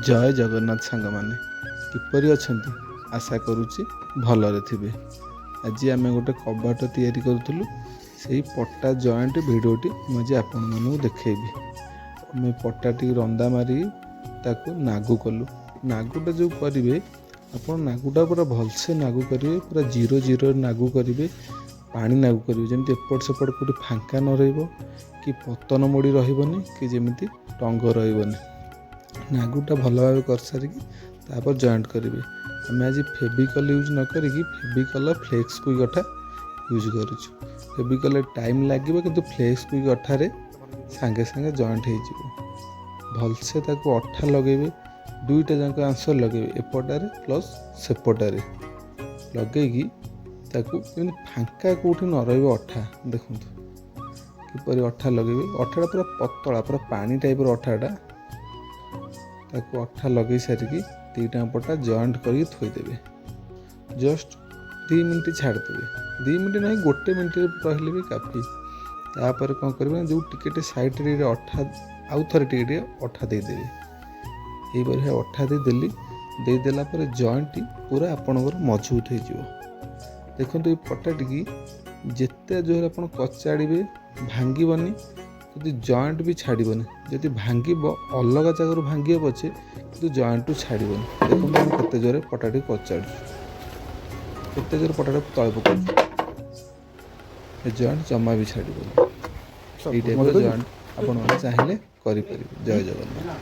जय जगन्नाथ सांग माने किपरि अछंती आशा करुच्ची भलरे थिबे। आज आम गोटे कबाट तैयारी करूँ से पट्टा जॉइंट भिडियोटी मुझे आपण मानू देखेबी। आम पट्टाटी रंदा मारी ताकू नागू कलु। नागुटा जो करेंगे आप नागुटा पूरा भलसे नागू करेंगे, पूरा जीरो जीरो नागू करेंगे, पानी नागू करेंगे जमी एपट सेपट कौट फांका न रही कि पतन मोड़ी रही कि जमी टंग रही। नागुटा भल भाव कर सारिकी तापर जॉइंट करेंगे। आम आज फेविकल यूज न करी फेविकल फ्लेक्स क्विक अठा यूज करुचु। फेविकल टाइम लगे कि फ्लेक्स क्विक अठारे सांगे सांगे जॉइंट हो भलसे ताको अठा लगेबे। दुईटा जाक आंसर लगेबे एपटारे प्लस सेपटारे लगेगी ताकू फांका कौटी न रही अठा। देखु किपरि अठा लगेबे। अठाटा पूरा पतला पूरा पानी टाइप अठाटा ताकू अठा लगे सारिकी दीटा पटा जॉइंट करके थोईदेवे। जस्ट 2 मिनट छाड़देवे। 2 मिनट ना गोटे मिनट रही भी काफी। तापर कौन करेंगे जो टिके साइड अठा आउ थे टे अठा देदेवे। ये अठा देदेली देदेला जॉइंट पूरा आपणकर मजबूत हो। देखो ये पट्टाटी जिते जोर आप कचाड़े भांगनी कि जॉइंट भी छाड़बनी। जदि भांग अलग जगह भांगे पचे कि जॉइंट टू छाड़बनी। देखो केते जोरे पट्टाटी कचाड़ केते जोर पट्टा तले पकाई जॉइंट जमा भी छाड़बनी। ये टाइप जॉइंट आप चाहिए करें। जय जगन्नाथ।